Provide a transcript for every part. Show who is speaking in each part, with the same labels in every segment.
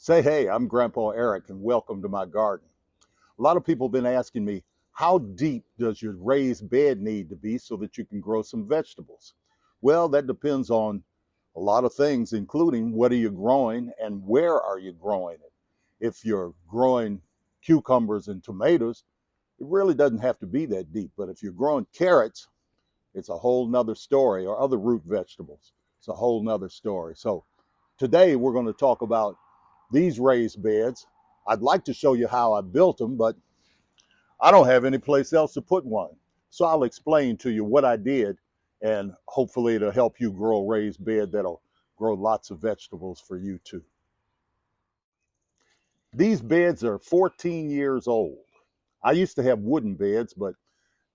Speaker 1: Say hey, I'm Grandpa Eric and welcome to my garden. A lot of people have been asking me, how deep does your raised bed need to be so that you can grow some vegetables? Well, that depends on a lot of things, including what are you growing and where are you growing it. If you're growing cucumbers and tomatoes, it really doesn't have to be that deep. But if you're growing carrots, it's a whole nother story, or other root vegetables. It's a whole nother story. So today we're going to talk about these raised beds. I'd like to show you how I built them, but I don't have any place else to put one. So I'll explain to you what I did, and hopefully it'll help you grow a raised bed that'll grow lots of vegetables for you too. These beds are 14 years old. I used to have wooden beds, but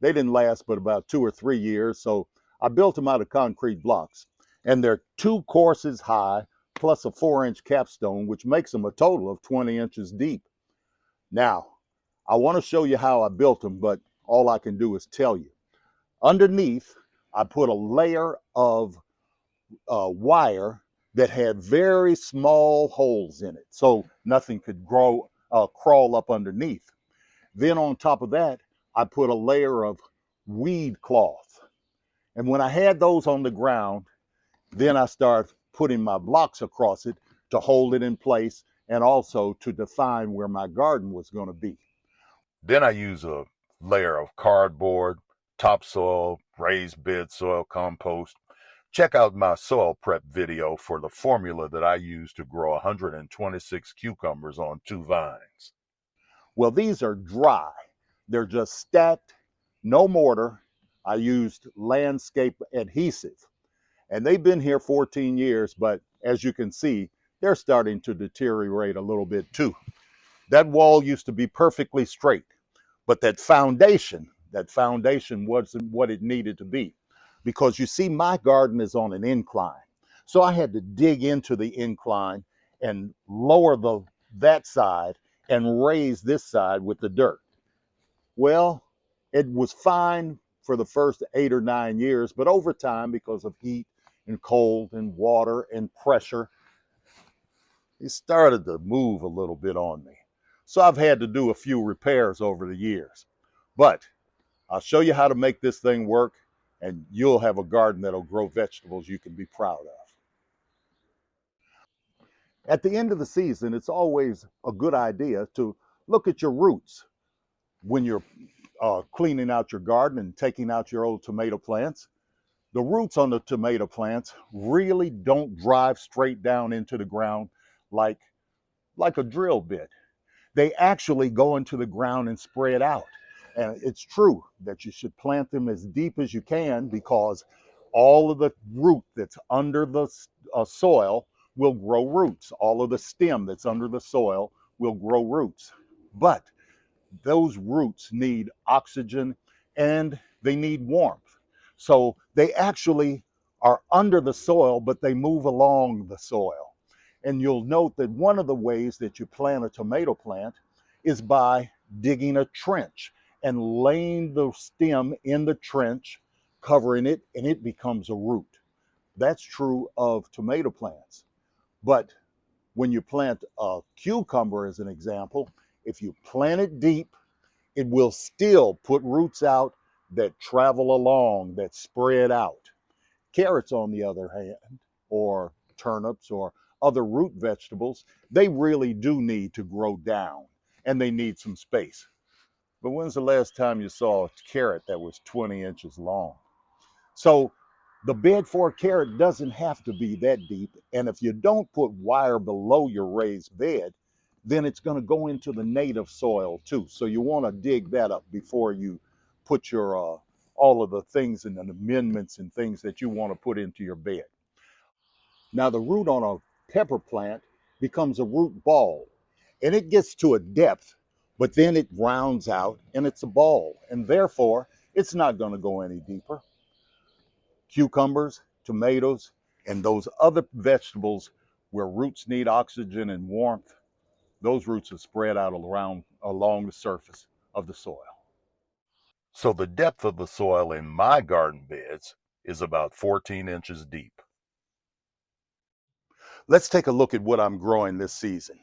Speaker 1: they didn't last but about 2 or 3 years. So I built them out of concrete blocks, and they're 2 courses high plus a 4-inch capstone, which makes them a total of 20 inches deep. Now, I want to show you how I built them, but all I can do is tell you. Underneath, I put a layer of wire that had very small holes in it, so nothing could crawl up underneath. Then on top of that, I put a layer of weed cloth. And when I had those on the ground, then I started putting my blocks across it to hold it in place and also to define where my garden was going to be.
Speaker 2: Then I use a layer of cardboard, topsoil, raised bed soil compost. Check out my soil prep video for the formula that I use to grow 126 cucumbers on 2 vines.
Speaker 1: Well, these are dry. They're just stacked, no mortar. I used landscape adhesive. And they've been here 14 years, but as you can see, they're starting to deteriorate a little bit too. That wall used to be perfectly straight, but that foundation wasn't what it needed to be. Because you see, my garden is on an incline. So I had to dig into the incline and lower that side and raise this side with the dirt. Well, it was fine for the first 8 or 9 years, but over time, because of heat and cold and water and pressure, it started to move a little bit on me. So I've had to do a few repairs over the years. But I'll show you how to make this thing work, and you'll have a garden that'll grow vegetables you can be proud of. At the end of the season, it's always a good idea to look at your roots when you're cleaning out your garden and taking out your old tomato plants. The roots on the tomato plants really don't drive straight down into the ground like, like a drill bit. They actually go into the ground and spread out. And it's true that you should plant them as deep as you can, because all of the root that's under the soil will grow roots. All of the stem that's under the soil will grow roots. But those roots need oxygen and they need warmth. So they actually are under the soil, but they move along the soil. And you'll note that one of the ways that you plant a tomato plant is by digging a trench and laying the stem in the trench, covering it, and it becomes a root. That's true of tomato plants. But when you plant a cucumber, as an example, if you plant it deep, it will still put roots out that travel along, that spread out. Carrots, on the other hand, or turnips or other root vegetables, they really do need to grow down and they need some space. But when's the last time you saw a carrot that was 20 inches long? So the bed for a carrot doesn't have to be that deep. And if you don't put wire below your raised bed, then it's going to go into the native soil too. So you want to dig that up before you put your all of the things and the amendments and things that you want to put into your bed. Now the root on a pepper plant becomes a root ball, and it gets to a depth, but then it rounds out and it's a ball, and therefore it's not going to go any deeper. Cucumbers, tomatoes, and those other vegetables where roots need oxygen and warmth, those roots are spread out around along the surface of the soil.
Speaker 2: So the depth of the soil in my garden beds is about 14 inches deep.
Speaker 1: Let's take a look at what I'm growing this season.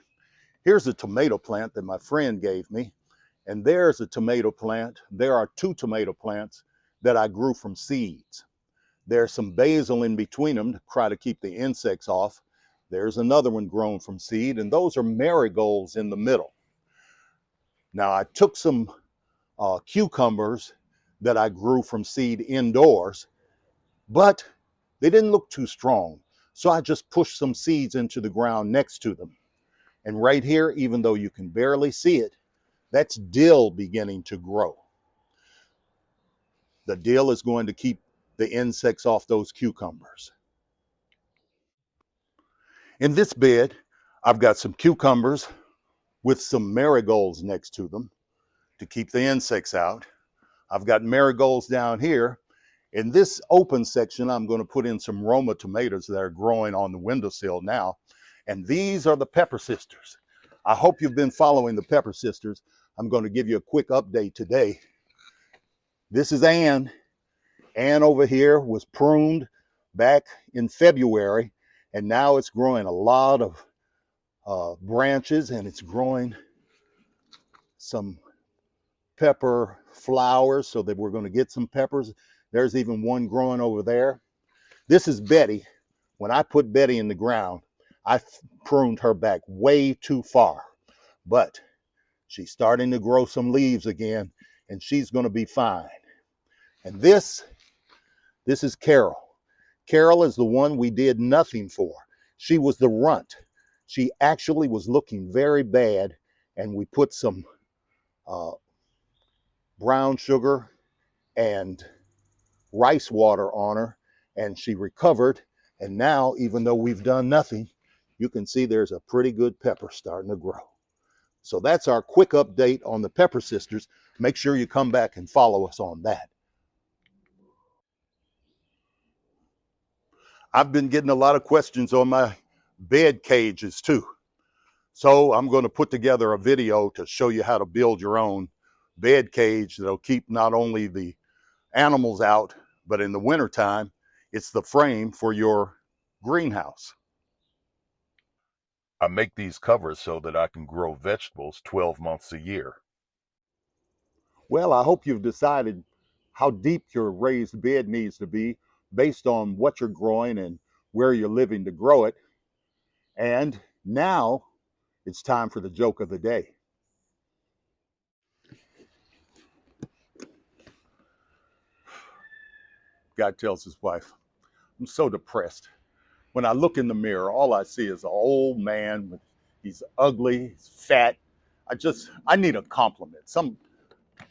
Speaker 1: Here's a tomato plant that my friend gave me, and there's a tomato plant. There are 2 tomato plants that I grew from seeds. There's some basil in between them to try to keep the insects off. There's another one grown from seed, and those are marigolds in the middle. Now I took some cucumbers that I grew from seed indoors, but they didn't look too strong. So I just pushed some seeds into the ground next to them. And right here, even though you can barely see it, that's dill beginning to grow. The dill is going to keep the insects off those cucumbers. In this bed, I've got some cucumbers with some marigolds next to them to keep the insects out. I've got marigolds down here. In this open section, I'm going to put in some Roma tomatoes that are growing on the windowsill now. And these are the Pepper Sisters. I hope you've been following the Pepper Sisters. I'm going to give you a quick update today. This is Ann. Ann over here was pruned back in February, and now it's growing a lot of branches, and it's growing some pepper flowers so that we're going to get some peppers. There's even one growing over there. This is Betty. When I put Betty in the ground, I pruned her back way too far, but she's starting to grow some leaves again, and she's going to be fine. And this is Carol. Carol is the one we did nothing for. She was the runt. She actually was looking very bad, and we put some brown sugar and rice water on her, and she recovered. And now, even though we've done nothing, you can see there's a pretty good pepper starting to grow. So that's our quick update on the Pepper Sisters. Make sure you come back and follow us on that. I've been getting a lot of questions on my bed cages too. So I'm going to put together a video to show you how to build your own bed cage that'll keep not only the animals out, but in the wintertime, it's the frame for your greenhouse.
Speaker 2: I make these covers so that I can grow vegetables 12 months a year.
Speaker 1: Well, I hope you've decided how deep your raised bed needs to be based on what you're growing and where you're living to grow it. And now it's time for the joke of the day. God tells his wife, I'm so depressed. When I look in the mirror, all I see is an old man. He's ugly, he's fat. I need a compliment.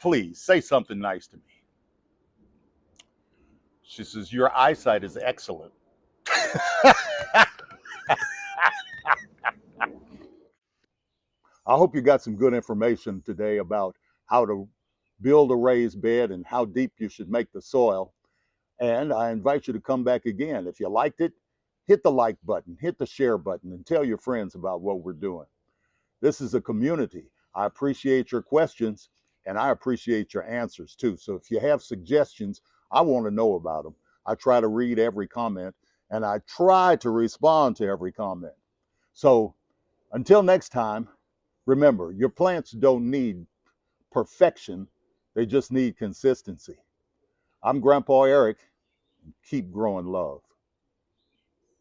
Speaker 1: Please say something nice to me. She says, your eyesight is excellent. I hope you got some good information today about how to build a raised bed and how deep you should make the soil. And I invite you to come back again. If you liked it, hit the like button, hit the share button, and tell your friends about what we're doing. This is a community. I appreciate your questions, and I appreciate your answers too. So if you have suggestions, I want to know about them. I try to read every comment, and I try to respond to every comment. So until next time, remember, your plants don't need perfection. They just need consistency. I'm Grandpa Eric. Keep growing love.